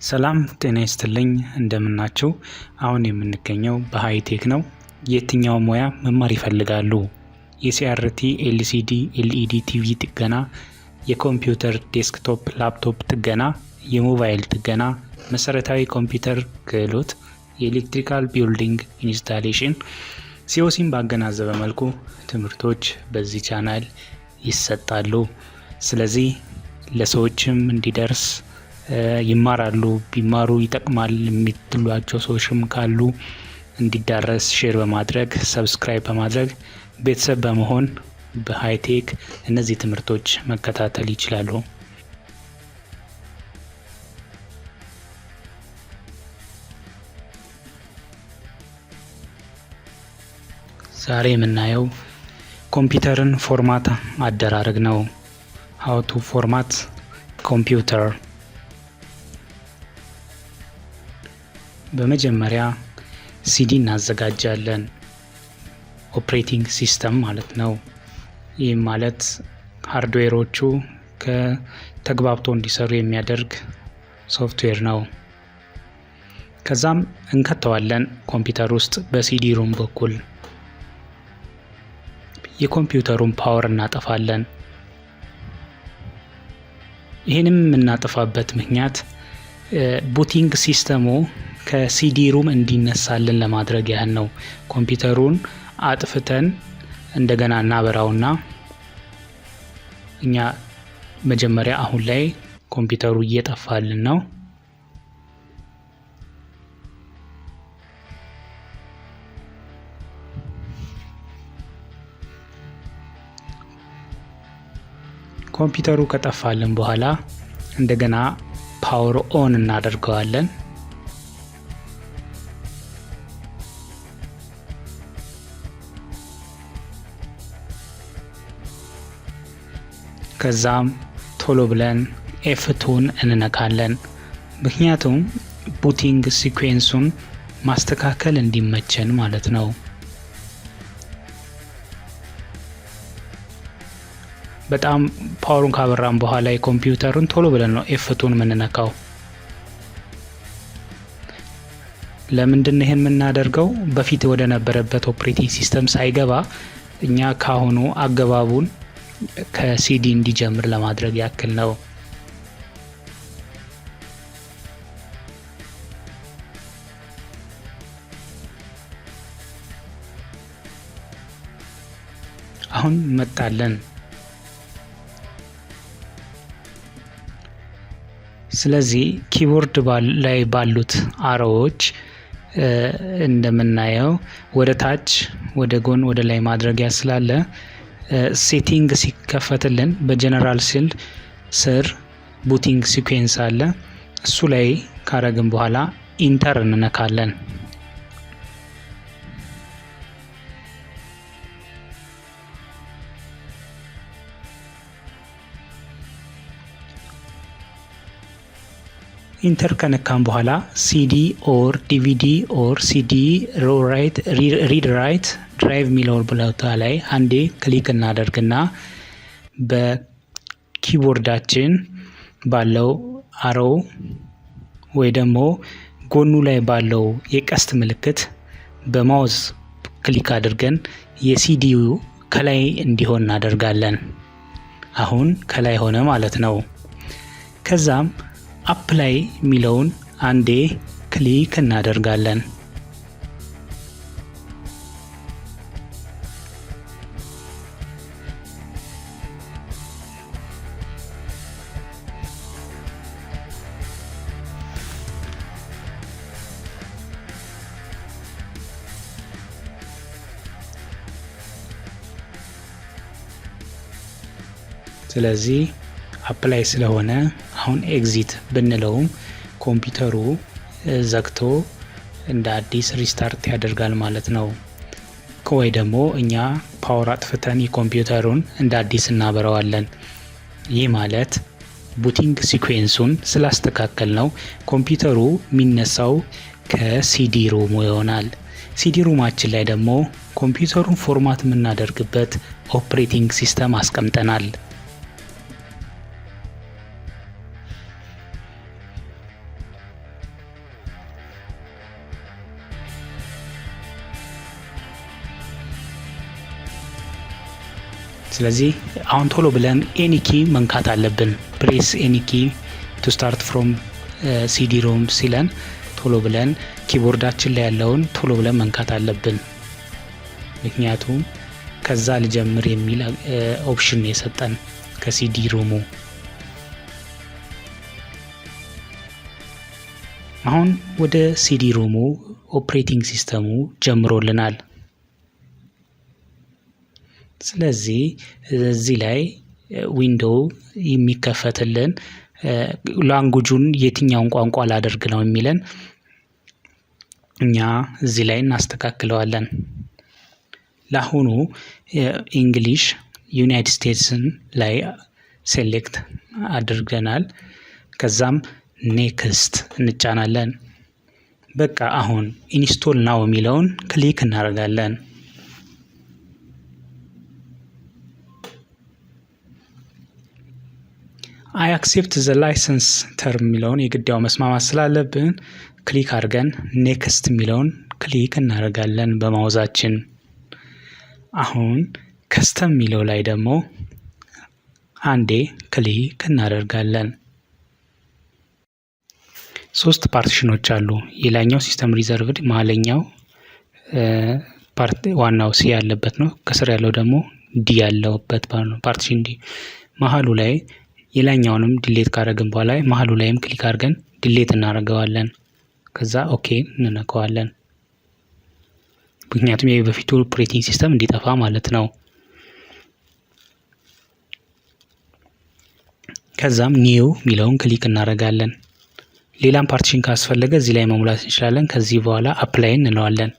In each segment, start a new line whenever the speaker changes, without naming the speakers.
ሰላም ጤና ይስጥልኝ እንደምናችሁ። አሁን የምንገኘው በሃይቴክ ነው። የትኛው ሙያ መማር ይፈልጋሉ? የሲአርቲ ኤልሲዲ ኤልኢዲ ቲቪ ጥገና፣ የኮምፒውተር ዴስክቶፕ ላፕቶፕ ጥገና፣ የሞባይል ጥገና፣ መሰረታዊ ኮምፒውተር ክህሎት፣ የኤሌክትሪካል ቢዉልዲንግ ኢንስታሌሽን ሲኦሲን ባገናዘበ መልኩ ትምህርቶች በዚህ ቻናል ይሰጣሉ። ስለዚህ ለሰዎችም እንዲደርስ ይማራሉ ቢማሩ ይጠቅማል የሚትሏቸው ሰዎችም ካሉ እንዲዳረስ ሼር በማድረግ ሰብስክራይብ በማድረግ ቤተሰብ በመሆን በሃይቴክ እነዚህ ትምህርቶች መከታተል ይችላሉ። ዛሬ የምናየው ኮምፒውተርን ፎርማት አደራረግ ነው። how to format ኮምፒውተር። በመጀመሪያ ሲዲ እናዘጋጃለን። ኦፕሬቲንግ ሲስተም ማለት ነው። ይህ ማለት ሃርድዌሮቹ ከተግባብቶ እንዲሰሩ የሚያደርግ ሶፍትዌር ነው። ከዛም እንከተዋለን ኮምፒውተር ውስጥ በሲዲ ሮም በኩል የኮምፒውተሩን ፓወር እናጠፋለን። ይሄንም የምናጠፋበት ምክንያት ቡቲንግ ሲስተሙ ከሲዲ ሩም እንዲነሳልን ለማድረግ ያህል ነው። ኮምፒውተሩን አጥፍተን እንደገና እናበራውና እኛ መጀመሪያ አሁን ላይ ኮምፒውተሩ እየጠፋልን ነው። ኮምፒውተሩ ከጠፋልን በኋላ እንደገና ፓወር ኦን እናደርገዋለን። ከዛም ቶሎ ብለን ኤፍ2ን እንነካለን። ምክንያቱም ቡቲንግ ሲኩዌንሱን ማስተካከል እንዲመቸን ማለት ነው። በጣም ፓወሩን ካበራን በኋላ የኮምፒውተሩን ቶሎ ብለን ነው ኤፍ2ን የምንነካው። ለምንድን ነው ይሄን የምናደርገው? በፊት ወደ ነበረበት ኦፕሬቲንግ ሲስተም ሳይገባ እኛ ካሁኑ አገባቡን ከሲዲ እንዲጀምር ለማድረግ ያክል ነው። አሁን መጣለን። ስለዚህ ኪቦርድ ላይ ባሉት አሮዎች እንደምናየው ወደ ታች ወደ ጎን ወደ ላይ ማድረጊያ ስላለ ሴቲንግ ሲከፈትልን በጀነራል ስር ቡቲንግ ሲኩዌንስ አለ። እሱ ላይ ካረግን በኋላ ኢንተር እንነካለን። ኢንተር ከነካን በኋላ ሲዲ ኦር ዲቪዲ ኦር ሲዲ ሪድ ራይት ድራይቭ ሚለው ቦታ ላይ አንዴ ክሊክ እናደርግና በኪቦርዳችን ባለው አሮው ወይ ደግሞ ጎኑ ላይ ባለው የቀስት ምልክት በማውዝ ክሊክ አድርገን የሲዲው ከላይ እንዲሆን እናደርጋለን። አሁን ከላይ ሆነ ማለት ነው። ከዛም አፕላይ ሚለውን አንዴ ክሊክ እናደርጋለን። ስለዚህ አፕላይ ስለሆነ አሁን ኤግዚት ብንለውም ኮምፒውተሩ ዘግቶ እንደ አዲስ ሪስታርት ያደርጋል ማለት ነው። ወይ ደግሞ እኛ ፓወር አጥፍተን የኮምፒውተሩን እንደ አዲስ እናበራዋለን። ይህ ማለት ቡቲንግ ሲኩዌንሱን ስላስተካከል ነው። ኮምፒውተሩ የሚነሳው ከሲዲ ሮሙ ይሆናል። ሲዲ ሮማችን ላይ ደግሞ ኮምፒውተሩን ፎርማት የምናደርግበት ኦፕሬቲንግ ሲስተም አስቀምጠናል። ስለዚህ አሁን ቶሎ ብለን ኤኒ ኪ መንካት አለብን። ፕሬስ ኤኒ ኪ ቱ ስታርት ፍሮም ሲዲ ሮም ሲለን ቶሎ ብለን ኪቦርዳችን ላይ ያለውን ቶሎ ብለን መንካት አለብን። ምክንያቱም ከዛ ልጀምር የሚል ኦፕሽን የሰጠን ከሲዲ ሮሙ። አሁን ወደ ሲዲ ሮሙ ኦፕሬቲንግ ሲስተሙ ጀምሮልናል። ስለዚህ እዚህ ላይ ዊንዶው የሚከፈትልን ላንጉጁን የትኛውን ቋንቋ ላደርግ ነው የሚለን እኛ እዚህ ላይ እናስተካክለዋለን። ለአሁኑ እንግሊሽ ዩናይትድ ስቴትስን ላይ ሴሌክት አድርገናል። ከዛም ኔክስት እንጫናለን። በቃ አሁን ኢንስቶል ናው የሚለውን ክሊክ እናደርጋለን። አይ አክሴፕት ዘ ላይሰንስ ተርም የሚለውን የግዳው መስማማት ስላለብን ክሊክ አድርገን ኔክስት የሚለውን ክሊክ እናደርጋለን በማውዛችን። አሁን ከስተም የሚለው ላይ ደግሞ አንዴ ክሊክ እናደርጋለን። 3 ፓርቲሽኖች አሉ። የላይኛው ሲስተም ሪዘርቭድ፣ መሀለኛው ዋናው ሲ ያለበት ነው። ከስር ያለው ደግሞ ዲ ያለበት ፓርቲሽን ዲ። መሀሉ ላይ የላይኛውንም ዲሌት ካደረግን በኋላ መሀሉ ላይም ክሊክ አድርገን ዲሌት እናደርገዋለን። ከዛ ኦኬ እንነካዋለን። ምክንያቱም የበፊቱ ኦፕሬቲንግ ሲስተም እንዲጠፋ ማለት ነው። ከዛም ኒው ሚለውን ክሊክ እናደርጋለን። ሌላም ፓርቲሽን ካስፈለገ እዚህ ላይ መሙላት እንችላለን። ከዚህ በኋላ አፕላይ እንለዋለን።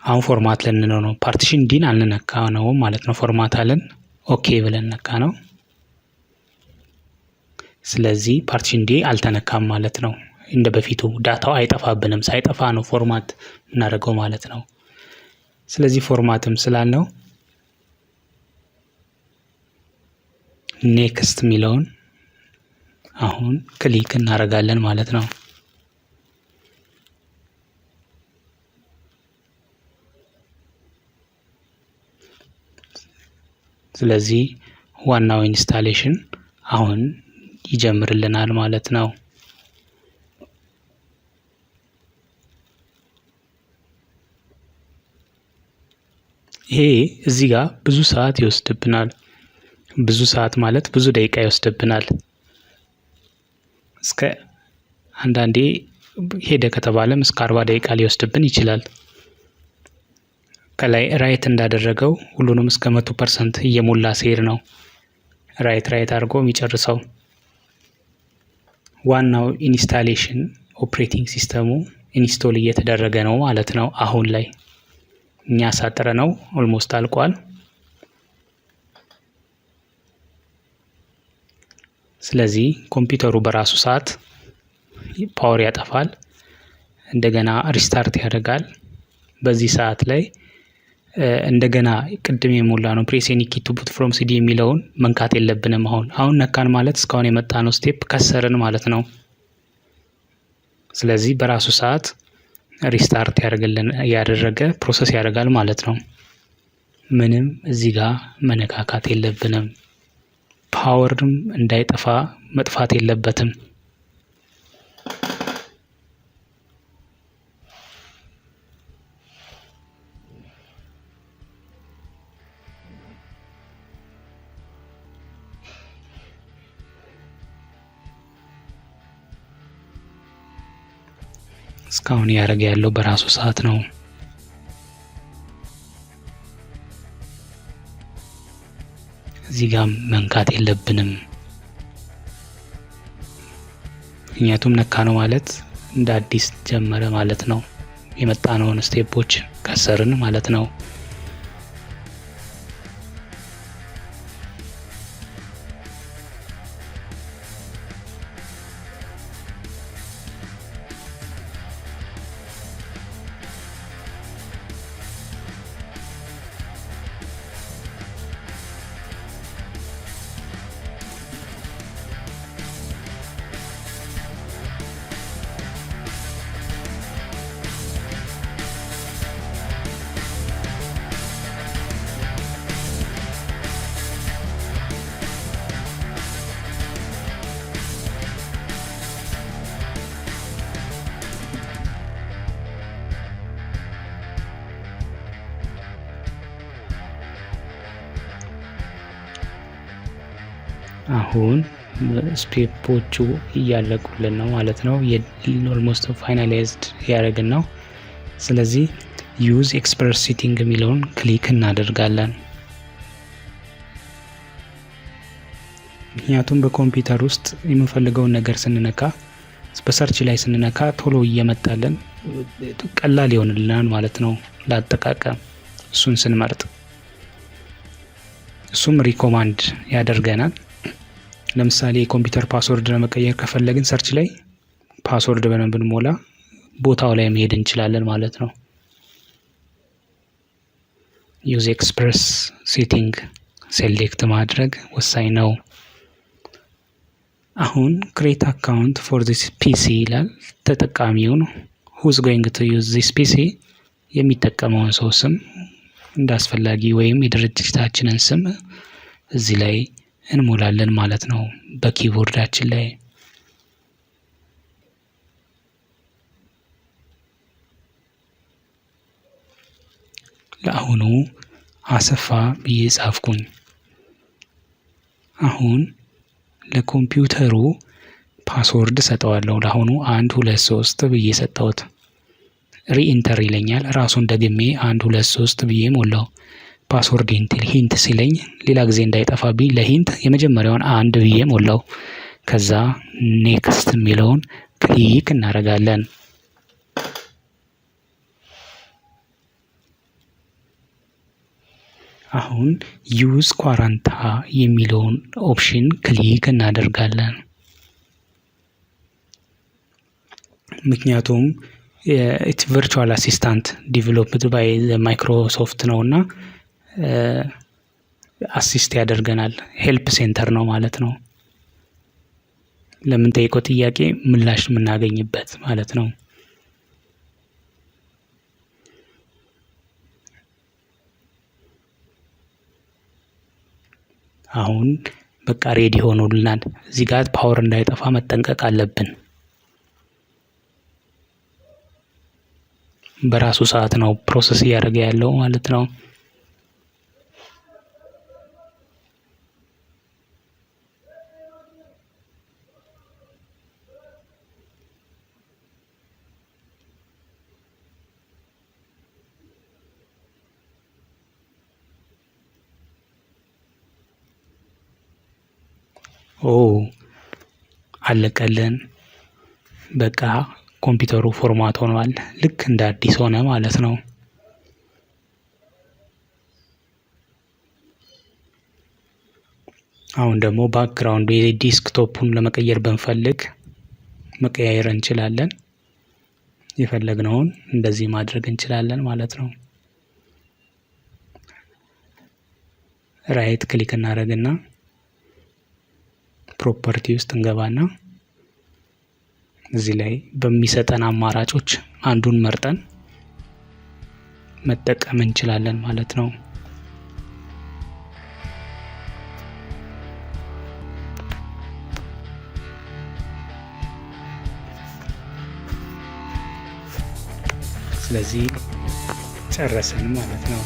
አሁን ፎርማት ለንነው ነው። ፓርቲሽን ዲን አልነካ ነው ማለት ነው። ፎርማት አለን ኦኬ ብለን ነካ ነው። ስለዚህ ፓርቲሽን ዲ አልተነካም ማለት ነው። እንደ በፊቱ ዳታው አይጠፋብንም። ሳይጠፋ ነው ፎርማት እናደርገው ማለት ነው። ስለዚህ ፎርማትም ስላልነው ኔክስት ሚለውን አሁን ክሊክ እናደርጋለን ማለት ነው። ስለዚህ ዋናው ኢንስታሌሽን አሁን ይጀምርልናል ማለት ነው። ይሄ እዚህ ጋር ብዙ ሰዓት ይወስድብናል። ብዙ ሰዓት ማለት ብዙ ደቂቃ ይወስድብናል። እስከ አንዳንዴ ሄደ ከተባለም እስከ 40 ደቂቃ ሊወስድብን ይችላል። ከላይ ራይት እንዳደረገው ሁሉንም እስከ 100% እየሞላ ሲሄድ ነው ራይት አድርጎ የሚጨርሰው። ዋናው ኢንስታሌሽን ኦፕሬቲንግ ሲስተሙ ኢንስቶል እየተደረገ ነው ማለት ነው። አሁን ላይ እኛ ሳጥረ ነው ኦልሞስት አልቋል። ስለዚህ ኮምፒውተሩ በራሱ ሰዓት ፓወር ያጠፋል፣ እንደገና ሪስታርት ያደርጋል። በዚህ ሰዓት ላይ እንደገና ቅድም የሞላ ነው ፕሬስ ኤኒ ኪ ቱ ቡት ፍሮም ሲዲ የሚለውን መንካት የለብንም። አሁን ነካን ማለት እስካሁን የመጣ ነው ስቴፕ ከሰርን ማለት ነው። ስለዚህ በራሱ ሰዓት ሪስታርት ያደረገ ፕሮሰስ ያደርጋል ማለት ነው። ምንም እዚህ ጋር መነካካት የለብንም። ፓወርም እንዳይጠፋ መጥፋት የለበትም። እስካሁን ያደረገ ያለው በራሱ ሰዓት ነው። እዚህ ጋር መንካት የለብንም። ምክንያቱም ነካ ነው ማለት እንደ አዲስ ጀመረ ማለት ነው። የመጣነውን ስቴፖች ከሰርን ማለት ነው። አሁን ስቴፖቹ እያለቁልን ነው ማለት ነው። ኦልሞስት ፋይናላይዝድ ያደረግን ነው። ስለዚህ ዩዝ ኤክስፕረስ ሴቲንግ የሚለውን ክሊክ እናደርጋለን። ምክንያቱም በኮምፒውተር ውስጥ የምንፈልገውን ነገር ስንነካ በሰርች ላይ ስንነካ ቶሎ እየመጣልን ቀላል ይሆንልናል ማለት ነው ለአጠቃቀም። እሱን ስንመርጥ እሱም ሪኮማንድ ያደርገናል። ለምሳሌ የኮምፒውተር ፓስወርድ ለመቀየር ከፈለግን ሰርች ላይ ፓስወርድ ብለን ብንሞላ ቦታው ላይ መሄድ እንችላለን ማለት ነው። ዩዝ ኤክስፕረስ ሴቲንግ ሴሌክት ማድረግ ወሳኝ ነው። አሁን ክሬት አካውንት ፎር ዚስ ፒሲ ይላል። ተጠቃሚው ነው who's going to use this PC የሚጠቀመውን ሰው ስም እንዳስፈላጊ ወይም የድርጅታችንን ስም እዚህ ላይ እንሞላለን ማለት ነው በኪቦርዳችን ላይ። ለአሁኑ አሰፋ ብዬ ጻፍኩኝ። አሁን ለኮምፒውተሩ ፓስወርድ ሰጠዋለሁ። ለአሁኑ 1 2 3 ብዬ ሰጠሁት። ሪኢንተር ይለኛል። ራሱን ደግሜ 1 2 3 ብዬ ሞላው። ፓስወርድ ሂንት ሲለኝ ሌላ ጊዜ እንዳይጠፋብኝ ለሂንት የመጀመሪያውን 1 ብዬ ሞላው። ከዛ ኔክስት የሚለውን ክሊክ እናደርጋለን። አሁን ዩዝ ኳራንታ የሚለውን ኦፕሽን ክሊክ እናደርጋለን። ምክንያቱም ኢት ቨርቹዋል አሲስታንት ዲቨሎፕድ ባይ ማይክሮሶፍት ነውና አሲስት ያደርገናል። ሄልፕ ሴንተር ነው ማለት ነው። ለምን ጠይቀው ጥያቄ ምላሽ የምናገኝበት ማለት ነው። አሁን በቃ ሬዲ ሆኖልናል። እዚህ ጋር ፓወር እንዳይጠፋ መጠንቀቅ አለብን። በራሱ ሰዓት ነው ፕሮሰስ እያደረገ ያለው ማለት ነው። አለቀልን። በቃ ኮምፒውተሩ ፎርማት ሆኗል። ልክ እንደ አዲስ ሆነ ማለት ነው። አሁን ደግሞ ባክግራውንድ የዴስክቶፑን ለመቀየር ብንፈልግ መቀያየር እንችላለን። የፈለግነውን እንደዚህ ማድረግ እንችላለን ማለት ነው። ራይት ክሊክ እናደርግና ፕሮፐርቲ ውስጥ እንገባና እዚህ ላይ በሚሰጠን አማራጮች አንዱን መርጠን መጠቀም እንችላለን ማለት ነው። ስለዚህ ጨረስን ማለት ነው።